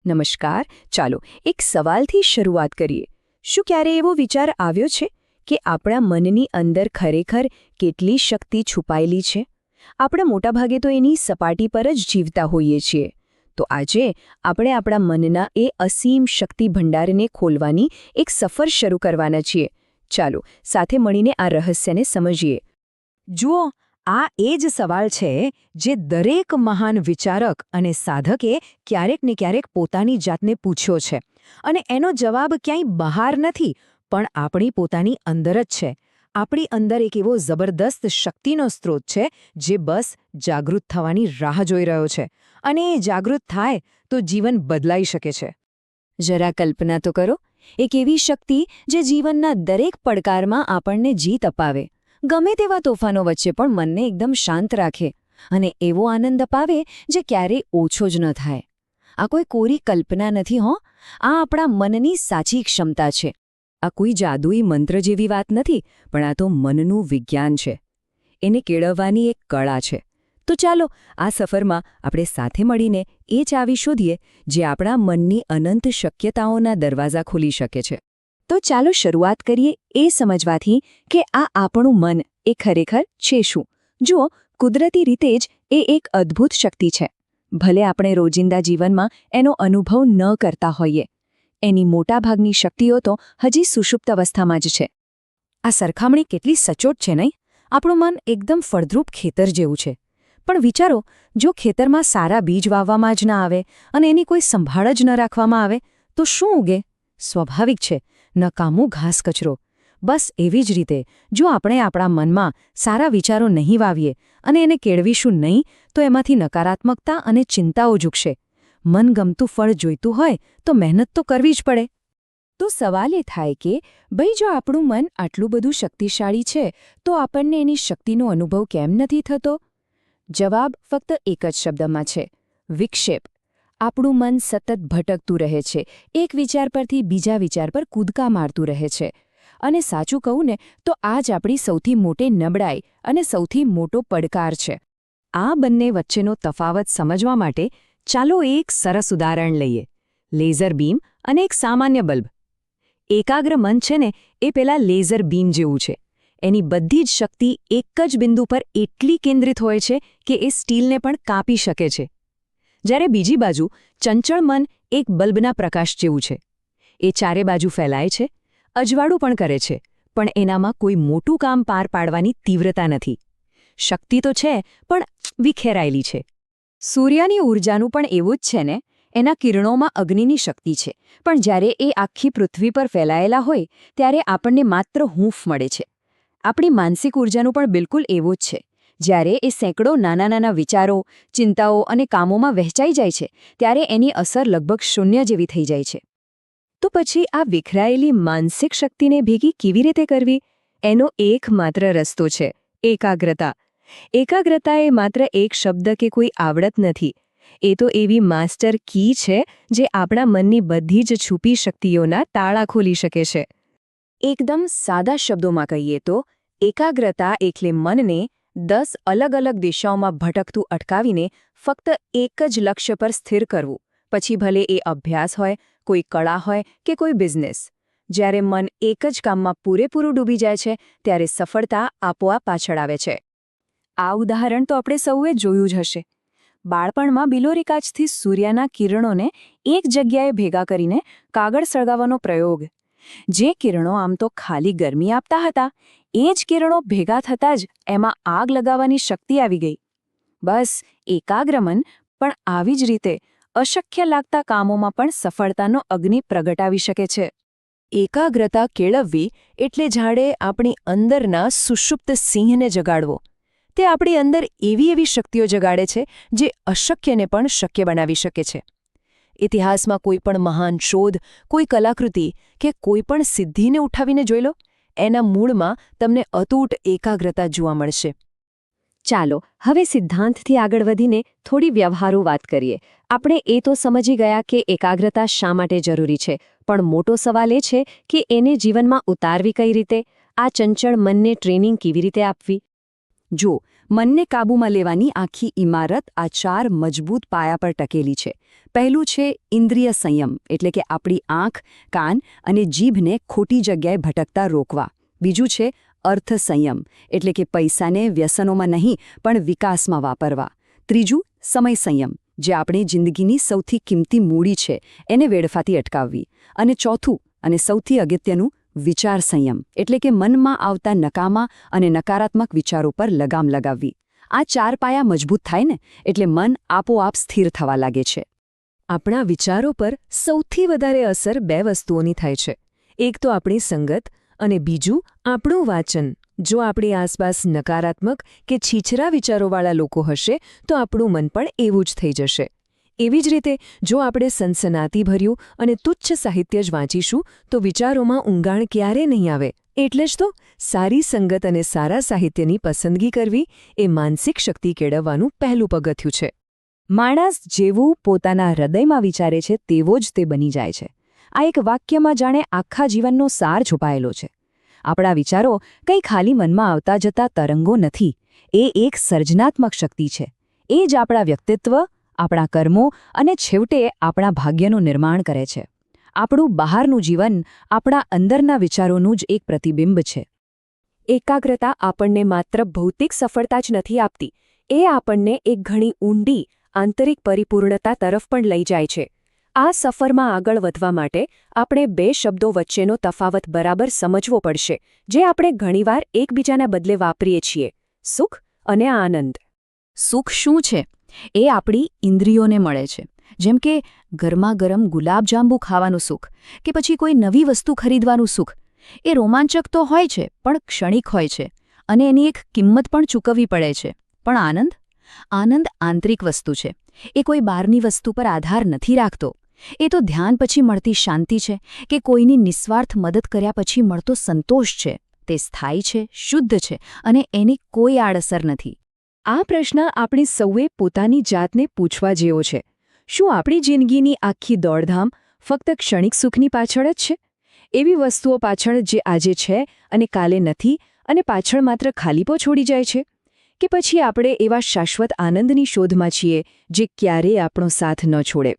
નમસ્કાર. ચાલો એક સવાલથી શરૂઆત કરીએ. શું ક્યારે એવો વિચાર આવ્યો છે કે આપણા મનની અંદર ખરેખર કેટલી શક્તિ છુપાયેલી છે? આપણે મોટાભાગે તો એની સપાટી પર જ જીવતા હોઈએ છીએ. તો આજે આપણે આપણા મનના એ અસીમ શક્તિ ભંડારને ખોલવાની એક સફર શરૂ કરવાના છીએ. ચાલો સાથે મળીને આ રહસ્યને સમજીએ. જુઓ, આ એ જ સવાલ છે જે દરેક મહાન વિચારક અને સાધકે ક્યારેક ને ક્યારેક પોતાની જાતને પૂછ્યો છે. અને એનો જવાબ ક્યાંય બહાર નથી, પણ આપણી પોતાની અંદર જ છે. આપણી અંદર એક એવો જબરદસ્ત શક્તિનો સ્ત્રોત છે જે બસ જાગૃત થવાની રાહ જોઈ રહ્યો છે. અને એ જાગૃત થાય તો જીવન બદલાઈ શકે છે. જરા કલ્પના તો કરો, એક એવી શક્તિ જે જીવનના દરેક પડકારમાં આપણને જીત અપાવે, ગમે તેવા તોફાનો વચ્ચે પણ મનને એકદમ શાંત રાખે અને એવો આનંદ અપાવે જે ક્યારેય ઓછો જ ન થાય. આ કોઈ કોરી કલ્પના નથી હો, આ આપણા મનની સાચી ક્ષમતા છે. આ કોઈ જાદુઈ મંત્ર જેવી વાત નથી, પણ આ તો મનનું વિજ્ઞાન છે. એને કેળવવાની એક કળા છે. તો ચાલો આ સફરમાં આપણે સાથે મળીને એ ચાવી શોધીએ જે આપણા મનની અનંત શક્યતાઓના દરવાજા ખોલી શકે છે. તો ચાલો શરૂઆત કરીએ એ સમજવાથી કે આ આપણું મન એ ખરેખર છે શું. જુઓ, કુદરતી રીતે જ એ એક અદ્ભુત શક્તિ છે. ભલે આપણે રોજિંદા જીવનમાં એનો અનુભવ ન કરતા હોઈએ. એની મોટાભાગની શક્તિઓ તો હજી સુષુપ્ત અવસ્થામાં જ છે. આ સરખામણી કેટલી સચોટ છે નહીં? આપણું મન એકદમ ફળદ્રુપ ખેતર જેવું છે. પણ વિચારો, જો ખેતરમાં સારા બીજ વાવવામાં જ ના આવે અને એની કોઈ સંભાળ જ ન રાખવામાં આવે તો શું ઉગે? સ્વાભાવિક છે, નકામું ઘાસ કચરો. બસ એવી જ રીતે જો આપણે આપણા મનમાં સારા વિચારો નહીં વાવીએ અને એને કેળવીશું નહીં તો એમાંથી નકારાત્મકતા અને ચિંતાઓ ઝૂકશે. મનગમતું ફળ જોઈતું હોય તો મહેનત તો કરવી જ પડે. તો સવાલ એ થાય કે ભાઈ, જો આપણું મન આટલું બધું શક્તિશાળી છે તો આપણને એની શક્તિનો અનુભવ કેમ નથી થતો? જવાબ ફક્ત એક જ શબ્દમાં છે: વિક્ષેપ. આપણું મન સતત ભટકતું રહે છે, એક વિચાર પરથી બીજા વિચાર પર કૂદકા મારતું રહે છે. અને સાચું કહું ને તો આ જ આપણી સૌથી મોટી નબળાઈ અને સૌથી મોટો પડકાર છે. આ બંને વચ્ચેનો તફાવત સમજવા માટે ચાલો એક સરસ ઉદાહરણ લઈએ: લેઝર બીમ અને એક સામાન્ય બલ્બ. એકાગ્ર મન છે ને એ પેલા લેઝર બીમ જેવું છે. એની બધી જ શક્તિ એક જ બિંદુ પર એટલી કેન્દ્રિત હોય છે કે એ સ્ટીલને પણ કાપી શકે છે. જ્યારે બીજી બાજુ ચંચળ મન એક બલ્બના પ્રકાશ જેવું છે. એ ચારે બાજુ ફેલાય છે, અજવાળું પણ કરે છે, પણ એનામાં કોઈ મોટું કામ પાર પાડવાની તીવ્રતા નથી. શક્તિ તો છે, પણ વિખેરાયેલી છે. સૂર્યની ઊર્જાનું પણ એવું જ છે ને. એના કિરણોમાં અગ્નિની શક્તિ છે, પણ જ્યારે એ આખી પૃથ્વી પર ફેલાયેલા હોય ત્યારે આપણને માત્ર હૂંફ મળે છે. આપણી માનસિક ઊર્જાનું પણ બિલકુલ એવું જ છે. જ્યારે એ સેંકડો નાના નાના વિચારો, ચિંતાઓ અને કામોમાં વહેંચાઈ જાય છે ત્યારે એની અસર લગભગ શૂન્ય જેવી થઈ જાય છે. તો પછી આ વિખરાયેલી માનસિક શક્તિને ભેગી કેવી રીતે કરવી? એનો એકમાત્ર રસ્તો છે: એકાગ્રતા. એકાગ્રતા એ માત્ર એક શબ્દ કે કોઈ આવડત નથી. એ તો એવી માસ્ટર કી છે જે આપણા મનની બધી જ છુપી શક્તિઓના તાળા ખોલી શકે છે. એકદમ સાદા શબ્દોમાં કહીએ તો એકાગ્રતા એટલે મનને 10 અલગ અલગ દિશાઓમાં ભટકતું અટકાવીને ફક્ત એક જ લક્ષ્ય પર સ્થિર કરવું. પછી ભલે એ અભ્યાસ હોય, કોઈ કળા હોય કે કોઈ બિઝનેસ. જ્યારે મન એક જ કામમાં પૂરેપૂરું ડૂબી જાય છે ત્યારે સફળતા આપોઆપ પાછળ આવે છે. આ ઉદાહરણ તો આપણે સૌએ જોયું જ હશે. બાળપણમાં બિલોરી કાચથી સૂર્યના કિરણોને એક જગ્યાએ ભેગા કરીને કાગળ સળગાવવાનો પ્રયોગ. જે કિરણો આમ તો ખાલી ગરમી આપતા હતા, એ જ કિરણો ભેગા થતાં જ એમાં આગ લગાવવાની શક્તિ આવી ગઈ. બસ એકાગ્ર મન પણ આવી જ રીતે અશક્ય લાગતા કામોમાં પણ સફળતાનો અગ્નિ પ્રગટાવી શકે છે. એકાગ્રતા કેળવવી એટલે જાણે આપણી અંદરના સુષુપ્ત સિંહને જગાડવો. તે આપણી અંદર એવી શક્તિઓ જગાડે છે જે અશક્યને પણ શક્ય બનાવી શકે છે. ઇતિહાસમાં કોઈ પણ મહાન શોધ, કોઈ કલાકૃતિ કે કોઈ પણ સિદ્ધિને ઉઠાવીને જોઈ લો, એના મૂળમાં તમને અતૂટ એકાગ્રતા જોવા મળશે. ચાલો હવે સિદ્ધાંતથી આગળ વધીને થોડી વ્યવહારુ વાત કરીએ. આપણે એ તો સમજી ગયા કે એકાગ્રતા શા માટે જરૂરી છે, પણ મોટો સવાલ એ છે કે એને જીવનમાં ઉતારવી કઈ રીતે? આ ચંચળ મનને ટ્રેનિંગ કેવી રીતે આપવી? જો મનને કાબૂમાં લેવાની આખી ઇમારત આ 4 મજબૂત પાયા પર ટકેલી છે. પહેલું છે ઇન્દ્રિય સંયમ, એટલે કે આપણી આંખ, કાન અને જીભને ખોટી જગ્યાએ ભટકતા રોકવા. બીજું છે અર્થ સંયમ, એટલે કે પૈસાને વ્યસનોમાં નહીં પણ વિકાસમાં વાપરવા. ત્રીજું સમય સંયમ, જે આપણી જિંદગીની સૌથી કિંમતી મૂડી છે એને વેડફાથી અટકાવવી. અને ચોથું અને સૌથી અગત્યનું વિચાર સંયમ, એટલે કે મનમાં આવતા નકામા અને નકારાત્મક વિચારો પર લગામ લગાવવી. આ 4 પાયા મજબૂત થાય ને એટલે મન આપોઆપ સ્થિર થવા લાગે છે. આપણા વિચારો પર સૌથી વધારે અસર 2 વસ્તુઓની થાય છે. એક તો આપણી સંગત અને બીજું આપણું વાંચન. જો આપણી આસપાસ નકારાત્મક કે છીછરા વિચારોવાળા લોકો હશે તો આપણું મન પણ એવું જ થઈ જશે. એવી જ રીતે જો આપણે સનસનાટીભર્યું અને તુચ્છ સાહિત્ય જ વાંચીશું તો વિચારોમાં ઊંઘાણ ક્યારે નહીં આવે. એટલે જ તો સારી સંગત અને સારા સાહિત્યની પસંદગી કરવી એ માનસિક શક્તિ કેળવવાનું પહેલું પગથિયું છે. માણસ જેવું પોતાના હૃદયમાં વિચારે છે તેવો જ તે બની જાય છે. આ એક વાક્યમાં જાણે આખા જીવનનો સાર છુપાયેલો છે. આપણા વિચારો કંઈ ખાલી મનમાં આવતા જતા તરંગો નથી. એ એક સર્જનાત્મક શક્તિ છે. એ જ આપણા વ્યક્તિત્વ, આપણા કર્મો અને છેવટે આપણા ભાગ્યનું નિર્માણ કરે છે. આપણું બહારનું જીવન આપણા અંદરના વિચારોનું જ એક પ્રતિબિંબ છે. એકાગ્રતા આપણને માત્ર ભૌતિક સફળતા જ નથી આપતી, એ આપણને એક ઘણી ઊંડી આંતરિક પરિપૂર્ણતા તરફ પણ લઈ જાય છે. આ સફરમાં આગળ વધવા માટે આપણે 2 શબ્દો વચ્ચેનો તફાવત બરાબર સમજવો પડશે, જે આપણે ઘણીવાર એકબીજાના બદલે વાપરીએ છીએ: સુખ અને આનંદ. સુખ શું છે? એ આપણી ઇન્દ્રિયોને મળે છે. જેમ કે ગરમાગરમ ગુલાબજાંબુ ખાવાનું સુખ કે પછી કોઈ નવી વસ્તુ ખરીદવાનું સુખ. એ રોમાંચક તો હોય છે પણ ક્ષણિક હોય છે અને એની એક કિંમત પણ ચૂકવવી પડે છે. પણ આનંદ? આનંદ આંતરિક વસ્તુ છે. એ કોઈ બહારની વસ્તુ પર આધાર નથી રાખતો. એ તો ધ્યાન પછી મળતી શાંતિ છે કે કોઈની નિસ્વાર્થ મદદ કર્યા પછી મળતો સંતોષ છે. તે સ્થાયી છે, શુદ્ધ છે અને એની કોઈ આડઅસર નથી. આ પ્રશ્ન આપણે સૌએ પોતાની જાતને પૂછવા જેવો છે. શું આપણી જિંદગીની આખી દોડધામ ફક્ત ક્ષણિક સુખની પાછળ જ છે? એવી વસ્તુઓ પાછળ જે આજે છે અને કાલે નથી અને પાછળ માત્ર ખાલીપો છોડી જાય છે? કે પછી આપણે એવા શાશ્વત આનંદની શોધમાં છીએ જે ક્યારેય આપણો સાથ ન છોડે?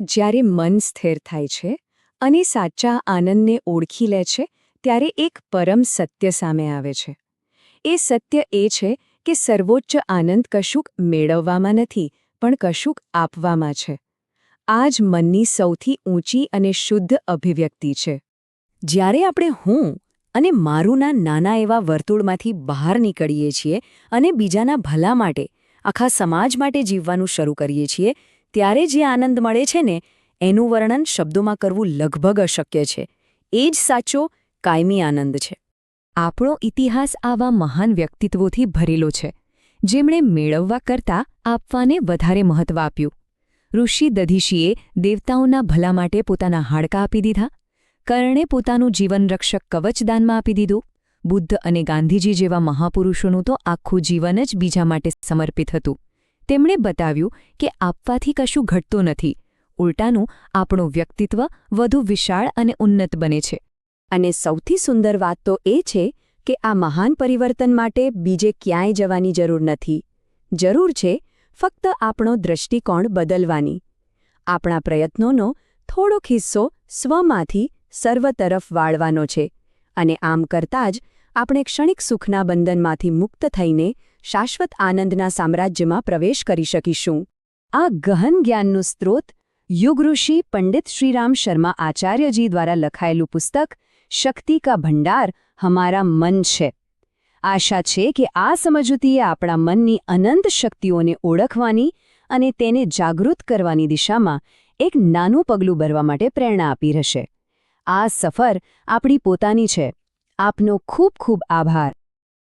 જ્યારે મન સ્થિર થાય છે અને સાચા આનંદને ઓળખી લે છે ત્યારે એક પરમ સત્ય સામે આવે છે. એ સત્ય એ છે કે સર્વોચ્ચ આનંદ કશુંક મેળવવામાં નથી પણ કશુંક આપવામાં છે. આ જ મનની સૌથી ઊંચી અને શુદ્ધ અભિવ્યક્તિ છે. જ્યારે આપણે હું અને મારુંના નાના એવા વર્તુળમાંથી બહાર નીકળીએ છીએ અને બીજાના ભલા માટે, આખા સમાજ માટે જીવવાનું શરૂ કરીએ છીએ, ત્યારે જે આનંદ મળે છે ને એનું વર્ણન શબ્દોમાં કરવું લગભગ અશક્ય છે. એ જ સાચો કાયમી આનંદ છે. આપણો ઇતિહાસ આવા મહાન વ્યક્તિત્વોથી ભરેલો છે, જેમણે મેળવવા કરતાં આપવાને વધારે મહત્વ આપ્યું. ઋષિ દધીશીએ દેવતાઓના ભલા માટે પોતાના હાડકાં આપી દીધા. કર્ણે પોતાનું જીવનરક્ષક કવચ દાનમાં આપી દીધું. બુદ્ધ અને ગાંધીજી જેવા મહાપુરુષોનું તો આખું જીવન જ બીજા માટે સમર્પિત હતું. તેમણે બતાવ્યું કે આપવાથી કશું ઘટતું નથી. ઉલટાનું આપણું વ્યક્તિત્વ વધુ વિશાળ અને ઉન્નત બને છે. અને સૌથી સુંદર વાત તો એ છે કે આ મહાન પરિવર્તન માટે બીજે ક્યાંય જવાની જરૂર નથી. જરૂર છે ફક્ત આપણો દૃષ્ટિકોણ બદલવાની. આપણા પ્રયત્નોનો થોડોક હિસ્સો સ્વમાંથી સર્વ તરફ વાળવાનો છે. અને આમ કરતાં જ આપણે ક્ષણિક સુખના બંધનમાંથી મુક્ત થઈને શાશ્વત આનંદના સામ્રાજ્યમાં પ્રવેશ કરી શકીશું. આ ગહન જ્ઞાનનું સ્ત્રોત યુગઋષિ પંડિત શ્રીરામ શર્મા આચાર્યજી દ્વારા લખાયેલું પુસ્તક શક્તિ કા ભંડાર હમારા મન છે. આશા છે કે આ સમજૂતીએ આપણા મનની અનંત શક્તિઓને ઓળખવાની અને તેને જાગૃત કરવાની દિશામાં એક નાનું પગલું ભરવા માટે પ્રેરણા આપી હશે. આ સફર આપણી પોતાની છે. આપનો ખૂબ ખૂબ આભાર.